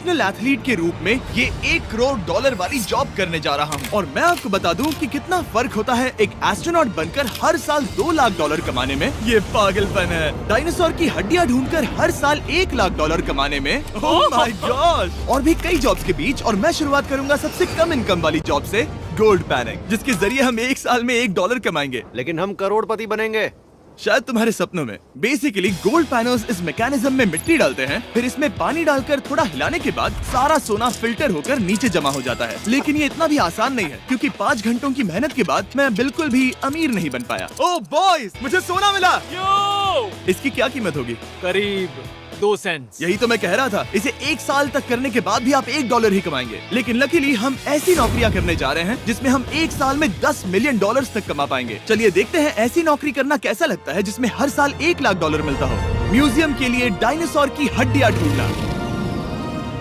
Professional athlete के रूप में ये $1 करोड़ वाली जॉब करने जा रहा हूँ। और मैं आपको बता दूं कि कितना फर्क होता है एक एस्ट्रोनॉट बनकर हर साल $2 लाख कमाने में। ये पागलपन है। डायनासोर की हड्डियाँ ढूंढकर हर साल $1 लाख कमाने में। Oh my God. और भी कई जॉब्स के बीच, और मैं शुरुआत करूंगा सबसे कम इनकम वाली जॉब से, गोल्ड पैनिंग, जिसके जरिए हम एक साल में $1 कमाएंगे। लेकिन हम करोड़पति बनेंगे शायद तुम्हारे सपनों में। बेसिकली गोल्ड पैनर्स इस मैकेनिज्म में मिट्टी डालते हैं, फिर इसमें पानी डालकर थोड़ा हिलाने के बाद सारा सोना फिल्टर होकर नीचे जमा हो जाता है। लेकिन ये इतना भी आसान नहीं है, क्योंकि 5 घंटों की मेहनत के बाद मैं बिल्कुल भी अमीर नहीं बन पाया। ओह बॉयज, मुझे सोना मिला। यो! इसकी क्या कीमत होगी? करीब 2 सेंट्स। यही तो मैं कह रहा था। इसे 1 साल तक करने के बाद भी आप $1 ही कमाएंगे। लेकिन लकीली हम ऐसी नौकरियां करने जा रहे हैं जिसमें हम 1 साल में $10 मिलियन तक कमा पाएंगे। चलिए देखते हैं ऐसी नौकरी करना कैसा लगता है जिसमें हर साल $1 लाख मिलता हो। म्यूजियम के लिए डायनासोर की हड्डियां ढूंढना।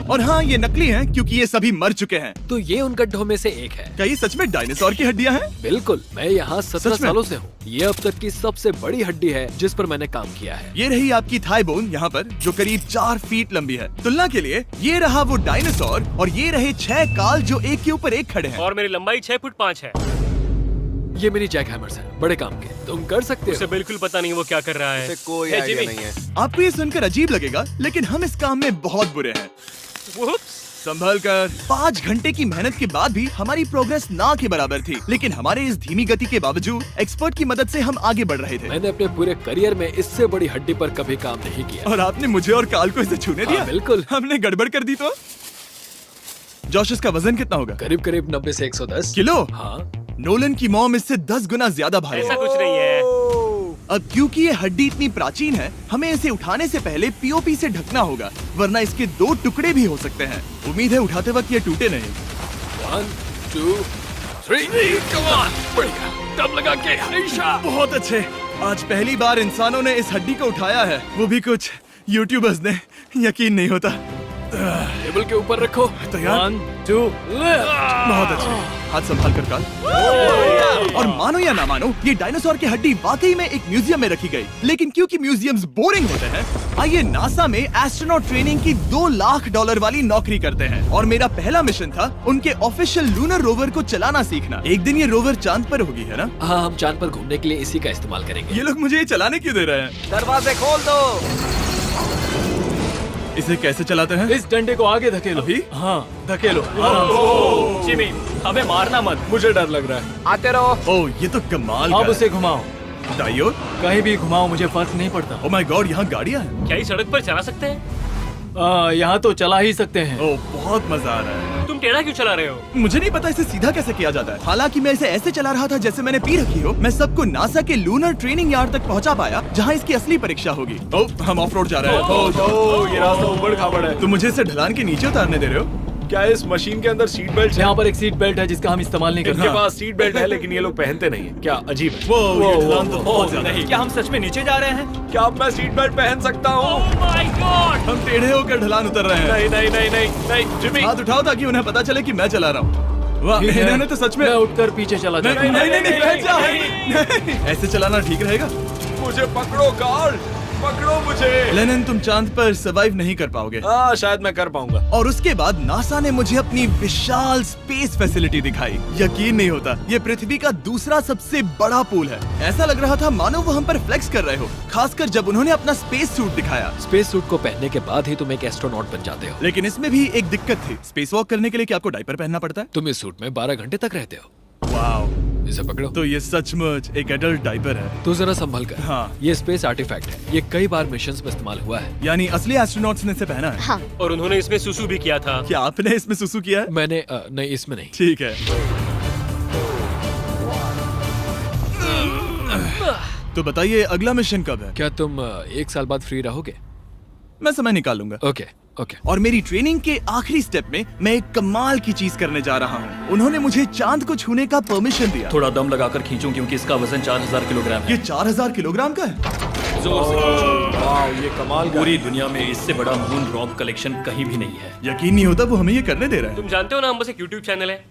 और हाँ, ये नकली हैं क्योंकि ये सभी मर चुके हैं। तो ये उन गड्ढों में से एक है। क्या ये सच में डायनासोर की हड्डियां हैं? बिल्कुल, मैं यहाँ 17 सच में? सालों से हूँ। ये अब तक की सबसे बड़ी हड्डी है जिस पर मैंने काम किया है। ये रही आपकी थाई बोन यहाँ पर, जो करीब 4 फीट लंबी है। तुलना के लिए ये रहा वो डायनासोर, और ये रहे 6 काल जो एक के ऊपर एक खड़े हैं। और मेरी लंबाई 6 फुट 5 है। ये मेरी जैक हैमर्स है, बड़े काम के। तुम कर सकते उसे हो। बिल्कुल पता नहीं वो क्या कर रहा है। इसे कोई हे, आइडिया जिमी। नहीं है। आपको ये सुनकर अजीब लगेगा, लेकिन हम इस काम में बहुत बुरे हैं। Whoops! संभल कर। 5 घंटे की मेहनत के बाद भी हमारी प्रोग्रेस ना के बराबर थी। लेकिन हमारे इस धीमी गति के बावजूद एक्सपर्ट की मदद से हम आगे बढ़ रहे थे। मैंने अपने पूरे करियर में इससे बड़ी हड्डी पर कभी काम नहीं किया। और आपने मुझे और काल को इसे छूने दिया? हाँ, बिल्कुल। हमने गड़बड़ कर दी तो? जोश, इसका वजन कितना होगा? करीब करीब 90 से 110 किलो। हाँ। नोलन की मॉम इससे 10 गुना ज्यादा भारी ऐसा है। कुछ नहीं है। अब क्योंकि ये हड्डी इतनी प्राचीन है, हमें इसे उठाने से पहले पीओपी से ढकना होगा, वरना इसके 2 टुकड़े भी हो सकते हैं। उम्मीद है उठाते वक्त ये टूटे नहीं। 1 2 3 कम ऑन। बढ़िया, दम लगा के। हमेशा। बहुत अच्छे। आज पहली बार इंसानों ने इस हड्डी को उठाया है, वो भी कुछ यूट्यूबर्स ने। यकीन नहीं होता। टेबल के ऊपर रखो। तैयार? 1 2 लिफ्ट। बहुत अच्छे। हाथ संभाल कर काल। और मानो या ना मानो, ये डायनासोर की हड्डी वाकई में एक म्यूजियम में रखी गई। लेकिन क्योंकि म्यूजियम्स बोरिंग होते हैं, आइए नासा में एस्ट्रोनॉट ट्रेनिंग की $2 लाख वाली नौकरी करते हैं। और मेरा पहला मिशन था उनके ऑफिशियल लूनर रोवर को चलाना सीखना। एक दिन ये रोवर चांद पर होगी, है ना? हाँ, हम चांद पर घूमने के लिए इसी का इस्तेमाल करेंगे। ये लोग मुझे ये चलाने क्यों दे रहे हैं? दरवाजे खोल दो। इसे कैसे चलाते हैं? इस डंडे को आगे धकेलो। अभी? हाँ, धकेलो। जिमी, हमें मारना मत। मुझे डर लग रहा है। आते रहो। ओह, ये तो कमाल का अब है। उसे घुमाओ। दाईं ओर? कहीं भी घुमाओ, मुझे फर्क नहीं पड़ता। ओह माय गॉड, यहाँ गाड़ियाँ हैं। क्या इस सड़क पर चला सकते हैं? यहाँ तो चला ही सकते हैं। ओह, बहुत मजा आ रहा है। तुम टेढ़ा क्यों चला रहे हो? मुझे नहीं पता इसे सीधा कैसे किया जाता है। हालांकि मैं इसे ऐसे चला रहा था जैसे मैंने पी रखी हो। मैं सबको नासा के लूनर ट्रेनिंग यार्ड तक पहुंचा पाया, जहां इसकी असली परीक्षा होगी। ओह, हम ऑफ रोड जा रहे हैं। ओह, ये रास्ता ऊबड़ खाबड़ है। तुम मुझे इसे ढलान के नीचे उतारने दे रहे हो? क्या इस मशीन के अंदर सीट बेल्ट है? यहाँ पर एक सीट बेल्ट है जिसका हम इस्तेमाल नहीं करते। इनके पास सीट बेल्ट है लेकिन ये लोग पहनते नहीं है। क्या अजीब है। वो ये ढलान तो बहुत ज्यादा है। क्या हम सच में नीचे जा रहे हैं? क्या अब मैं सीट बेल्ट पहन सकता हूँ? Oh my God! हम टेढ़े होकर ढलान उतर रहे हैं। नहीं नहीं नहीं नहीं नहीं जिमी। हाथ उठाओ ताकि उन्हें पता चले कि मैं चला रहा हूँ। वाह, ठीक है। इन्होंने तो सच में। मैं उठकर पीछे चला नहीं जाता नहीं हूँ। नहीं, बैठ जा। नहीं, ऐसे चलाना ठीक रहेगा? मुझे पकड़ो कार्ल, पकड़ो मुझे। लेनिन, तुम चांद पर सर्वाइव नहीं कर पाओगे। शायद मैं कर पाऊंगा। और उसके बाद नासा ने मुझे अपनी विशाल स्पेस फैसिलिटी दिखाई। यकीन नहीं होता, ये पृथ्वी का दूसरा सबसे बड़ा पूल है। ऐसा लग रहा था मानो वो हम पर फ्लेक्स कर रहे हो, खासकर जब उन्होंने अपना स्पेस सूट दिखाया। स्पेस सूट को पहनने के बाद ही तुम एक एस्ट्रोनॉट बन जाते हो। लेकिन इसमें भी एक दिक्कत थी। स्पेस वॉक करने के लिए क्या आपको डायपर पहनना पड़ता है? तुम इस सूट में 12 घंटे तक रहते हो। वाओ, इसे पकड़ो। तो ये सचमुच एक एडल्ट डायपर है। तो जरा संभल कर। हाँ। ये स्पेस आर्टिफैक्ट है। ये कई बार मिशंस में इस्तेमाल हुआ है। यानी असली एस्ट्रोनॉट्स ने इसे पहना है। हाँ। और उन्होंने इसमें सुसु भी किया था। क्या आपने इसमें सुसु किया है? मैंने नहीं, इसमें नहीं। ठीक है। तो बताइए अगला मिशन कब है? क्या तुम 1 साल बाद फ्री रहोगे? मैं समय निकाल लूंगा। Okay okay. और मेरी ट्रेनिंग के आखिरी स्टेप में मैं एक कमाल की चीज करने जा रहा हूँ। उन्होंने मुझे चांद को छूने का परमिशन दिया। थोड़ा दम लगाकर खींचूं क्योंकि इसका वजन 4000 किलोग्राम है। ये 4000 किलोग्राम का है? जोर से खींचो। वाह, ये कमाल का। पूरी दुनिया में इससे बड़ा मून रॉक कलेक्शन कहीं भी नहीं है। यकीन नहीं होता वो हमें ये करने दे रहा है। तुम जानते हो ना, हम बस एक YouTube चैनल है।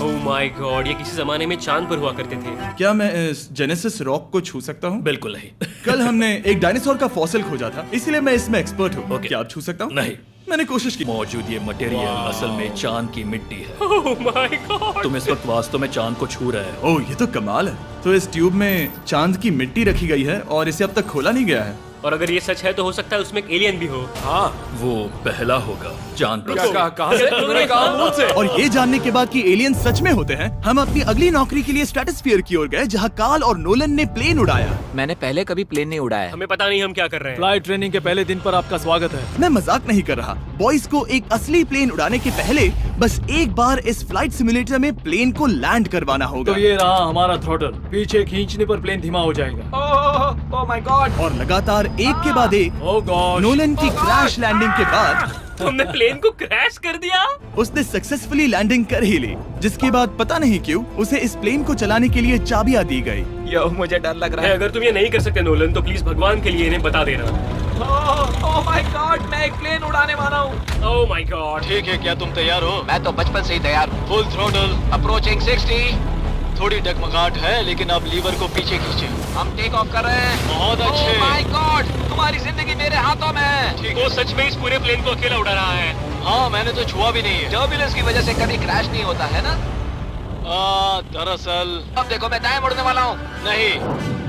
Oh my God, ये किसी जमाने में चांद पर हुआ करते थे। क्या मैं इस जेनेसिस रॉक को छू सकता हूँ? बिल्कुल नहीं। कल हमने एक डायनासोर का फॉसिल खोजा था, इसीलिए मैं इसमें एक्सपर्ट हूँ। ओके। क्या आप छू सकता हूँ? नहीं। मैंने कोशिश की। मौजूद ये मटेरियल असल में चांद की मिट्टी है। Oh my God. तुम इस वक्त वास्तव में चांद को छू रहे हो। ओह, ये तो कमाल है। तो इस ट्यूब में चांद की मिट्टी रखी गई है और इसे अब तक खोला नहीं गया है। और अगर ये सच है तो हो सकता है उसमें एक एलियन भी हो। हाँ, वो पहला होगा चांद पर। क्या कहा से? तूने कहा मुंह से। और ये जानने के बाद कि एलियन सच में होते हैं, हम अपनी अगली नौकरी के लिए स्ट्रेटोस्फीयर की ओर गए, जहाँ कार्ल और नोलन ने प्लेन उड़ाया। मैंने पहले कभी प्लेन नहीं उड़ाया। हमें पता नहीं हम क्या कर रहे हैं। फ्लाइट ट्रेनिंग के पहले दिन पर आपका स्वागत है। मैं मजाक नहीं कर रहा। बॉयज को एक असली प्लेन उड़ाने के पहले बस एक बार इस फ्लाइट सिमुलेटर में प्लेन को लैंड करवाना होगा। तो ये रहा हमारा थ्रॉटल। पीछे खींचने पर प्लेन धीमा हो जाएगा। Oh my God. और लगातार एक के बाद एक ओह गॉड। नोलन की क्रैश लैंडिंग के बाद तुमने प्लेन को क्रैश कर दिया। उसने सक्सेसफुली लैंडिंग कर ही ली, जिसके बाद पता नहीं क्यों उसे इस प्लेन को चलाने के लिए चाबियां दी गई। यो, मुझे डर लग रहा है। अगर तुम ये नहीं कर सकते नोलन तो प्लीज भगवान के लिए इन्हें बता देना। ओह माय गॉड, मैं एक प्लेन उड़ाने वाला हूँ। Oh my God. ठीक है, क्या तुम तैयार हो? मैं तो बचपन से ही तैयार हूँ। Full throttle. अप्रोचिंग 60। थोड़ी डगमगाहट है, लेकिन अब लीवर को पीछे खींचे। हम टेक ऑफ कर रहे हैं। बहुत अच्छे। ओह माय गॉड, तुम्हारी जिंदगी मेरे हाथों में है। ठीक वो है। सच में इस पूरे प्लेन को अकेला उड़ा रहा है। हाँ, मैंने तो छुआ भी नहीं है। टर्बुलेंस की वजह से कभी क्रैश नहीं होता है ना। दरअसल अब देखो, मैं दाएं मुड़ने वाला हूँ। नहीं।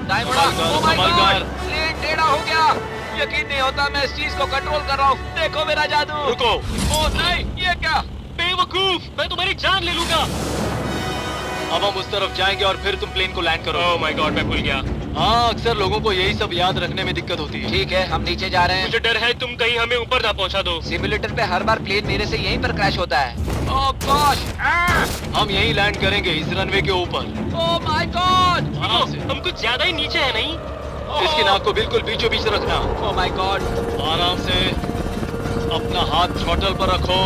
दाएं मुड़ा। संभल कर, ओह माय संभल गॉड, कर। प्लेन टेढ़ा हो गया। यकीन नहीं होता मैं इस चीज को कंट्रोल कर रहा हूँ। देखो मेरा जादू। रुको। ओह नहीं, ये क्या? बेवकूफ, मैं तुम्हारी जान ले लूंगा। अब हम उस तरफ जाएंगे और फिर तुम प्लेन को लैंड करो। ओह माय गॉड, मैं भूल गया। हाँ, अक्सर लोगों को यही सब याद रखने में दिक्कत होती है। ठीक है, हम नीचे जा रहे हैं। मुझे डर है तुम कहीं हमें ऊपर ना पहुंचा दो। सिमुलेटर पे हर बार प्लेन मेरे से यहीं पर क्रैश होता है। ओह गॉश। हम यहीं लैंड करेंगे, इस रनवे के ऊपर। Oh my God. आराम से। हम कुछ ज्यादा ही नीचे है नहीं? इसकी नाक को बिल्कुल बीचों बीच रखना। Oh my God. आराम से अपना हाथ थ्रॉटल पर रखो।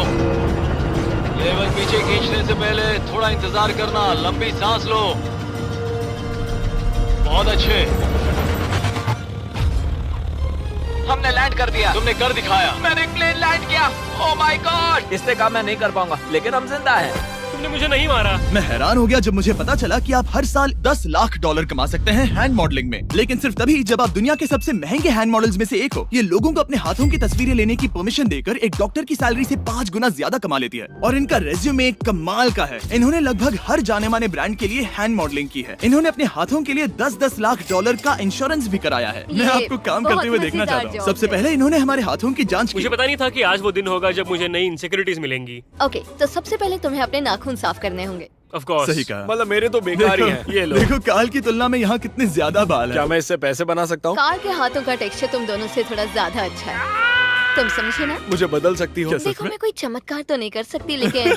लेवल पीछे खींचने से पहले थोड़ा इंतजार करना। लंबी सांस लो। बहुत अच्छे। हमने लैंड कर दिया। तुमने कर दिखाया। मैंने प्लेन लैंड किया। Oh my God. इससे काम मैं नहीं कर पाऊंगा, लेकिन हम जिंदा हैं। तुमने मुझे नहीं मारा। मैं हैरान हो गया जब मुझे पता चला कि आप हर साल 10 लाख डॉलर कमा सकते हैं हैंड मॉडलिंग में, लेकिन सिर्फ तभी जब आप दुनिया के सबसे महंगे हैंड मॉडल्स में से एक हो। ये लोगों को अपने हाथों की तस्वीरें लेने की परमिशन देकर एक डॉक्टर की सैलरी से 5 गुना ज्यादा कमा लेती है। और इनका रेज्यूमे कमाल का है। इन्होंने लगभग हर जाने माने ब्रांड के लिए हैंड मॉडलिंग की है। इन्होंने अपने हाथों के लिए 10-10 लाख डॉलर का इंश्योरेंस भी कराया है। मैं आपको काम करते हुए देखना चाहता हूँ। सबसे पहले इन्होंने हमारे हाथों की जाँच की। मुझे पता नहीं था कि आज वो दिन होगा जब मुझे नई इनसिक्योरिटीज मिलेंगी। ओके, तो सबसे पहले तुम्हें अपने नाखून साफ करने होंगे। Of course. सही कहा। मतलब मेरे तो बेकार ही हैं। ये लो। देखो काल की तुलना में यहाँ कितने ज्यादा बाल क्या हैं। मैं इससे पैसे बना सकता हूँ? कार के हाथों का टेक्सचर तुम दोनों से थोड़ा ज्यादा अच्छा है। तुम समझे ना? मुझे बदल सकती हो? देखो, मैं कोई चमत्कार तो नहीं कर सकती, लेकिन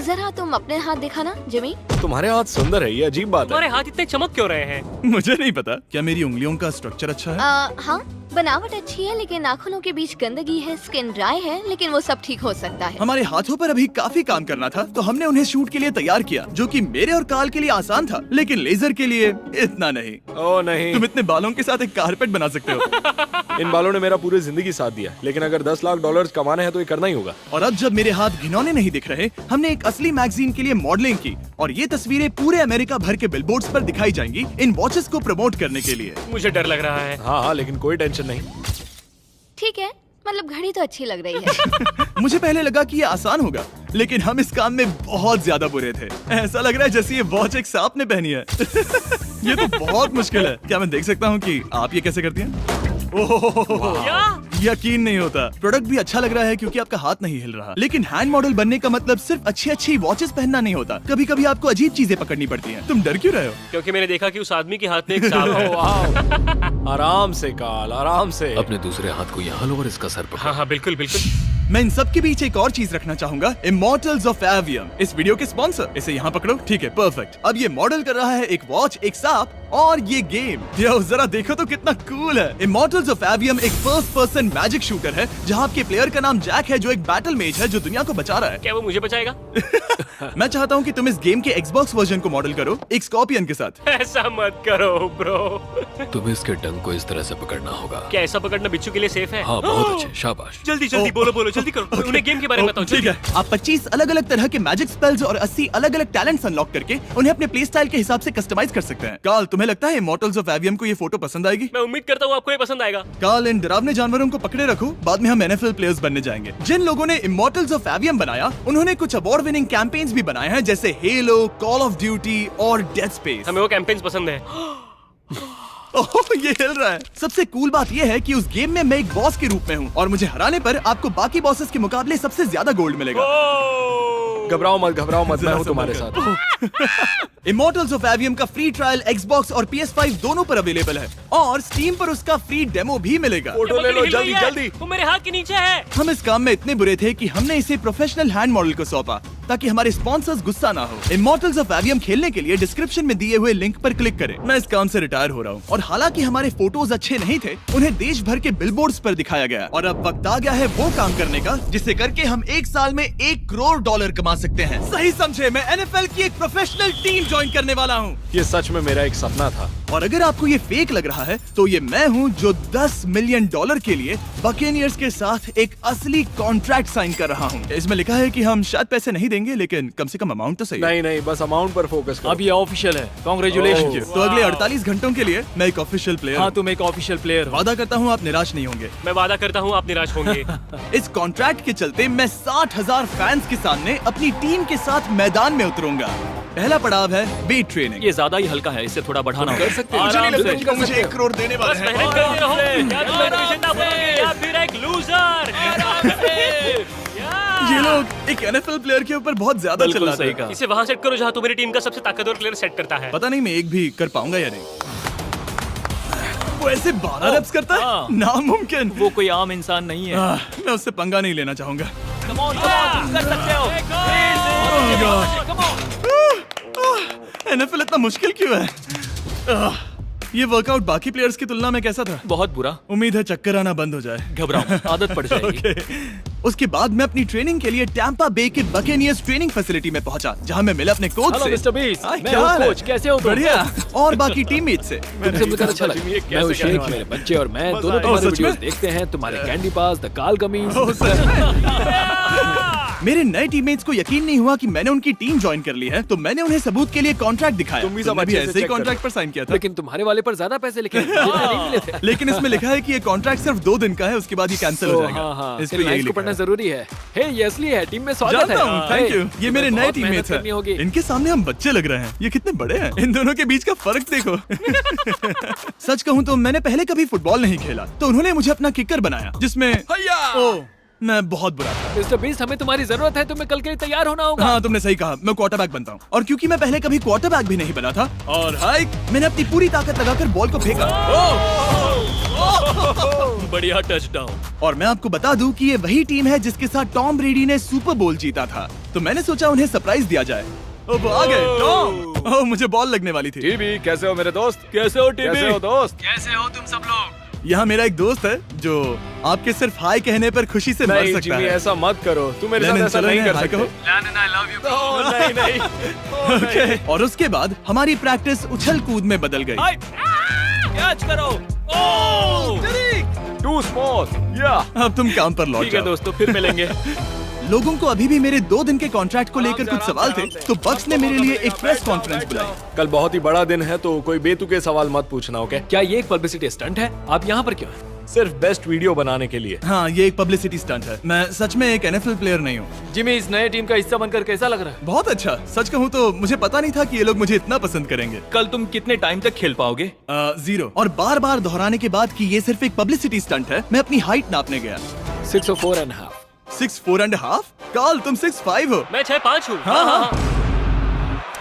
जरा तुम अपने हाथ दिखाना जिमी। तुम्हारे हाथ सुंदर है, ये अजीब बात तुम्हारे है। हाथ इतने चमक क्यों रहे हैं? मुझे नहीं पता। क्या मेरी उंगलियों का स्ट्रक्चर अच्छा है? हाँ, बनावट अच्छी है, लेकिन नाखूनों के बीच गंदगी है, स्किन ड्राई है, लेकिन वो सब ठीक हो सकता है। हमारे हाथों पर अभी काफी काम करना था, तो हमने उन्हें शूट के लिए तैयार किया, जो कि मेरे और काल के लिए आसान था, लेकिन लेजर के लिए इतना नहीं। ओह नहीं। तुम इतने बालों के साथ एक कारपेट बना सकते हो। इन बालों ने मेरा पूरी जिंदगी साथ दिया, लेकिन अगर 10 लाख डॉलर कमाने हैं तो ये करना ही होगा। और अब जब मेरे हाथ घिनौने नहीं दिख रहे, हमने एक असली मैगजीन के लिए मॉडलिंग की, और ये तस्वीरें पूरे अमेरिका भर के बिलबोर्ड्स पर दिखाई जाएंगी इन वॉचेस को प्रमोट करने के लिए। मुझे डर लग रहा है। हाँ, लेकिन कोई टेंशन नहीं। ठीक है, मतलब घड़ी तो अच्छी लग रही है। मुझे पहले लगा कि ये आसान होगा, लेकिन हम इस काम में बहुत ज्यादा बुरे थे। ऐसा लग रहा है जैसे ये वॉच एक सांप ने पहनी है। ये तो बहुत मुश्किल है। क्या मैं देख सकता हूँ कि आप ये कैसे करती हैं? ओह, यकीन नहीं होता। प्रोडक्ट भी अच्छा लग रहा है क्योंकि आपका हाथ नहीं हिल रहा, लेकिन हैंड मॉडल बनने का मतलब सिर्फ अच्छी वॉचेस पहनना नहीं होता। कभी कभी आपको अजीब चीजें पकड़नी पड़ती हैं। तुम डर क्यों रहे हो? क्योंकि मैंने देखा कि उस आदमी के हाथ में एक सांप है। आराम से काल, आराम से। अपने दूसरे हाथ को यहाँ लो और इसका सर पकड़ो। हाँ हाँ, बिल्कुल बिल्कुल। मैं इन सब के बीच एक और चीज रखना चाहूंगा, इमॉर्टल्स ऑफ एवियम, इस वीडियो के स्पॉन्सर। इसे यहाँ पकड़ो। ठीक है, परफेक्ट। अब ये मॉडल कर रहा है एक वॉच, एक सांप और ये गेम। यो, जरा देखो तो कितना कूल है। इमॉर्टल्स ऑफ एवियम एक फर्स्ट पर्सन मैजिक शूटर है, जहाँ आपके प्लेयर का नाम जैक है, जो एक बैटल मेज है जो दुनिया को बचा रहा है। क्या वो मुझे बचाएगा? मैं चाहता हूँ कि तुम इस गेम के Xbox वर्जन को मॉडल करो, एक स्कॉर्पियन के साथ। ऐसा मत करो ब्रो। तुम्हें इसके डंक को इस तरह से पकड़ना होगा। क्या ऐसा पकड़ना बिच्छू के लिए सेफ है? हाँ, बहुत अच्छे, शाबाश। जल्दी जल्दी बोलो जल्दी करो। उन्हें गेम के बारे में बताओ। ठीक है, आप 25 अलग अलग तरह के मैजिक स्पेल्स और 80 अलग अलग टैलेंट्स अनलॉक करके उन्हें अपने प्ले स्टाइल के हिसाब से कस्टमाइज कर सकते हैं। काल, तुम्हें तुम्हें लगता है इमॉर्टल्स ऑफ एवियम को ये फोटो पसंद आएगी? मैं उम्मीद करता हूँ आपको ये पसंद आएगा। कार्ल, इन डरावने जानवरों को पकड़े रखो, बाद में हम NFL प्लेयर्स बनने जाएंगे। जिन लोगों ने इमॉर्टल्स ऑफ एवियम बनाया, उन्होंने कुछ अवार्ड विनिंग कैंपेन्स भी बनाए हैं, जैसे हेलो, कॉल ऑफ ड्यूटी और डेड स्पेस। हमें वो कैंपेन्स पसंद है। ओह, ये हिल रहा है। सबसे कूल बात ये है कि उस गेम में मैं एक बॉस के रूप में हूँ और मुझे हराने पर आपको बाकी बॉसेस के मुकाबले सबसे ज्यादा गोल्ड मिलेगा। घबराओ मत, मैं हूँ तुम्हारे साथ। इमॉर्टल्स ऑफ एवियम का फ्री ट्रायल Xbox और PS5 दोनों पर अवेलेबल है और Steam पर उसका फ्री डेमो भी मिलेगा। फोटो ले लो जल्दी जल्दी। वो मेरे हाथ के नीचे है। हम इस काम में इतने बुरे थे कि हमने इसे प्रोफेशनल हैंड मॉडल को सौंपा ताकि हमारे स्पॉन्सर्स गुस्सा ना हो। इमॉर्टल्स ऑफ एवियम खेलने के लिए डिस्क्रिप्शन में दिए हुए लिंक पर क्लिक करें। मैं इस काम से रिटायर हो रहा हूँ और हालांकि हमारे फोटोज अच्छे नहीं थे, उन्हें देश भर के बिलबोर्ड्स पर दिखाया गया और अब वक्त आ गया है वो काम करने का जिसे करके हम एक साल में $1 करोड़ कमा सकते हैं। सही समझे, मैं NFL की एक प्रोफेशनल टीम ज्वाइन करने वाला हूँ। ये सच में मेरा एक सपना था। और अगर आपको ये फेक लग रहा है तो ये मैं हूँ जो $10 मिलियन के लिए बकेनियर्स के साथ एक असली कॉन्ट्रैक्ट साइन कर रहा हूँ। इसमें लिखा है कि हम शायद पैसे नहीं देंगे, लेकिन कम से कम अमाउंट तो सही है। नहीं, बस अमाउंट पर फोकस करो। अब ये ऑफिशियल है। कांग्रेचुलेशन। तो अगले 48 घंटों के लिए मैं एक ऑफिशियल प्लेयर हाँ, तुम एक ऑफिशियल प्लेयर हो। वादा करता हूँ आप निराश नहीं होंगे। मैं वादा करता हूँ आप निराश होंगे। इस कॉन्ट्रैक्ट के चलते मैं 60,000 फैंस के सामने अपनी टीम के साथ मैदान में उतरूंगा। पहला पड़ाव है वेट ट्रेनिंग। ये ज्यादा ही हल्का है, इससे थोड़ा बढ़ाना कर सकते हैं। मुझे नहीं लगता आराम कि मुझे 1 करोड़ देने वाले बस हैं। मेहनत करते रहो। या तुम मोटिवेशन ना बनोगे या फिर एक लूजर। ये लोग एक NFL प्लेयर के ऊपर बहुत ज्यादा बिल्कुल चिल्लाते सही हैं। कहा। इसे वहाँ सेट करो जहाँ तुम्हारी टीम का सबसे ताकतवर प्लेयर सेट करता है। पता नहीं मैं एक भी कर पाऊंगा या नहीं। वो ऐसे 12 reps करता हाँ। है, नामुमकिन। वो कोई आम इंसान नहीं है। मैं उससे पंगा नहीं लेना चाहूंगा। Come on, तुम कर सकते हो। NFL इतना मुश्किल क्यों है? ये वर्कआउट बाकी प्लेयर्स की तुलना में कैसा था? बहुत बुरा। उम्मीद है चक्कर आना बंद हो जाए। घबराओ, आदत पड़ जाएगी। Okay. उसके बाद मैं अपनी ट्रेनिंग के लिए टैम्पा बे के बकेनियर्स ट्रेनिंग फैसिलिटी में पहुंचा, जहां मैं मिला अपने कोच हेलो से। मिस्टर बीस, हाँ, मैं क्या हूँ हाल है? कोच, कैसे हो तुम? बढ़िया। और बाकी टीममेट से। तुमसे मिलकर अच्छा लगा। मैं हूँ शेख, मेरे बच्चे और मैं दोनों तुम्हारे सच में? वीडियोस देखते हैं, तुम्हारे कैंडी पास, द काल कमीज। ओह, सच में? मेरे नए टीममेट्स को यकीन नहीं हुआ कि मैंने उनकी टीम ज्वाइन कर ली है, तो मैंने उन्हें सबूत के लिए कॉन्ट्रैक्ट दिखाया। तुम भी सब तुमने अच्छे से ऐसे ही check कॉन्ट्रैक्ट करो। पर साइन किया था। लेकिन तुम्हारे वाले पर ज्यादा पैसे लिखे नहीं मिले थे। लेकिन इसमें लिखा है कि ये कॉन्ट्रैक्ट सिर्फ 2 दिन का है, उसके बाद ये कैंसिल हो जाएगा। हाँ, इस पे इन यही लाइन्स को लिखा पढ़ना है। जरूरी है। हे, ये असली है, टीम में स्वागत है। जानता हूँ, थैंक यू। ये मेरे नए बहुत मेहनत टीममेट्स करनी होगी। हैं। इनके सामने हम बच्चे लग रहे हैं। ये कितने बड़े हैं। इन दोनों के बीच का फर्क देखो। सच कहूँ तो मैंने पहले कभी फुटबॉल नहीं खेला, तो उन्होंने मुझे अपना किकर बनाया, जिसमें ओह, मैं बहुत बुरा था। मिस्टर बीस्ट, हमें तुम्हारी जरूरत है, तुम्हें कल के लिए तैयार होना होगा। हाँ, तुमने सही कहा, मैं क्वार्टरबैक बनता हूँ। और क्योंकि मैं पहले कभी क्वार्टरबैक भी नहीं बना था और हाइक, मैंने अपनी पूरी ताकत लगाकर बॉल को फेंका। बढ़िया टचडाउन। और मैं आपको बता दूं कि ये वही टीम है जिसके साथ टॉम ब्रेडी ने सुपर बोल जीता था, तो मैंने सोचा उन्हें सरप्राइज दिया जाए। वो आ गए टॉम। ओह, मुझे बॉल लगने वाली थी। टीबी, कैसे हो मेरे दोस्त? कैसे हो टीबी? कैसे हो दोस्त? कैसे हो तुम सब लोग? यहाँ मेरा एक दोस्त है जो आपके सिर्फ हाय कहने पर खुशी से मर नहीं सकता जिमी, है। ऐसा मत करो, तुम मेरे साथ लेनिन, ऐसा चलो नहीं इन्हें कर हाय सकते। कहो। I love you. ओह, नहीं। ओके। और उसके बाद हमारी प्रैक्टिस उछल कूद में बदल गई। कैच करो। ओह! Too small. या अब तुम काम पर लौट ठीक है जाओ। दोस्तों, फिर मिलेंगे। लोगों को अभी भी मेरे 2 दिन के कॉन्ट्रैक्ट को लेकर कुछ सवाल थे, तो बक्स ने मेरे लिए एक प्रेस कॉन्फ्रेंस बुलाई। कल बहुत ही बड़ा दिन है, तो कोई बेतुके सवाल मत पूछना, ओके? क्या ये एक पब्लिसिटी स्टंट है? आप यहाँ पर क्यों हैं? सिर्फ बेस्ट वीडियो बनाने के लिए। हाँ, ये एक पब्लिसिटी स्टंट है। मैं सच में एक NFL प्लेयर नहीं हूँ। जिमी, इस नए टीम का हिस्सा बनकर कैसा लग रहा है? बहुत अच्छा। सच कहूँ तो मुझे पता नहीं था कि ये लोग मुझे इतना पसंद करेंगे। कल तुम कितने टाइम तक खेल पाओगे? 0। और बार बार दोहराने के बाद कि ये सिर्फ एक पब्लिसिटी स्टंट है, मैं अपनी हाइट नापने गया। 6'4.5". 6'4.5"? काल, तुम 6'5" हो। मैं 6'5" हूँ। हाँ।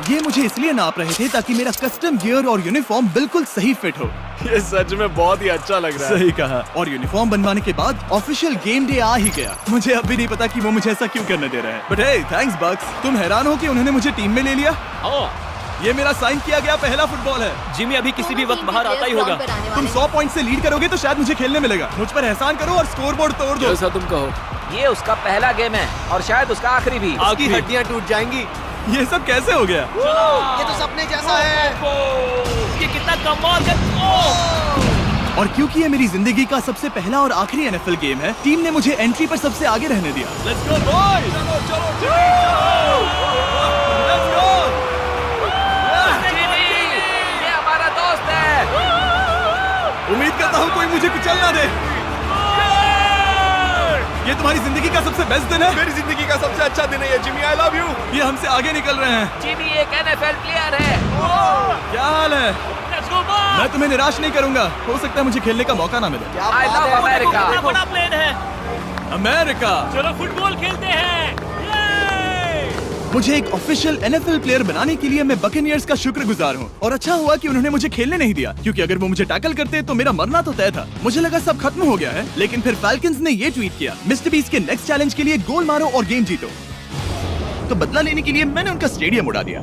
ये मुझे इसलिए नाप रहे थे ताकि मेरा कस्टम गियर और यूनिफॉर्म बिल्कुल सही फिट हो। ये सच में बहुत ही अच्छा लग रहा है। सही कहा। और यूनिफॉर्म बनवाने के बाद ऑफिशियल गेम डे आ ही गया। मुझे अब भी नहीं पता कि वो मुझे ऐसा क्यों करने दे रहे हैं। बट हे, थैंक्स बक्स। तुम हैरान हो कि उन्होंने मुझे टीम में ले लिया? ये मेरा साइन किया गया पहला फुटबॉल है। जिमी अभी किसी भी वक्त बाहर आता ही होगा। तुम 100 पॉइंट से लीड करोगे तो शायद मुझे खेलने मिलेगा। मुझ पर एहसान करो और स्कोर बोर्ड तोड़ दो। जैसा तुम कहो। ये उसका पहला गेम है और शायद उसका आखिरी भी। उसकी हड्डियां टूट जाएंगी। ये सब कैसे हो गया? ये तो सपने जैसा है। ये कितना कमाल है। और क्योंकि ये मेरी जिंदगी का सबसे पहला और आखिरी NFL गेम है, टीम ने मुझे एंट्री पर सबसे आगे रहने दिया। Let's go boys. ये हमारा दोस्त उम्मीद करता हूँ कोई मुझे कुचल ना दे। ये तुम्हारी जिंदगी का सबसे बेस्ट दिन है। मेरी जिंदगी का सबसे अच्छा दिन है ये, जिमी। I love you. ये हमसे आगे निकल रहे हैं। जिमी एक NFL प्लेयर है। क्या हाल है? मैं तुम्हें निराश नहीं करूंगा। हो सकता है मुझे खेलने का मौका ना मिले। I love America. बड़ा प्लेन है। अमेरिका। चलो फुटबॉल खेलते हैं। मुझे एक ऑफिशियल NFL प्लेयर बनाने के लिए मैं बकेनियर्स का शुक्रगुजार हूँ। और अच्छा हुआ कि उन्होंने मुझे खेलने नहीं दिया, क्योंकि अगर वो मुझे टैकल करते तो मेरा मरना तो तय था। मुझे लगा सब खत्म हो गया है, लेकिन फिर फैल्कन्स ने ये ट्वीट किया, मिस्टर बीस्ट के नेक्स्ट चैलेंज के लिए गोल मारो और गेम जीतो। तो बदला लेने के लिए मैंने उनका स्टेडियम उड़ा दिया।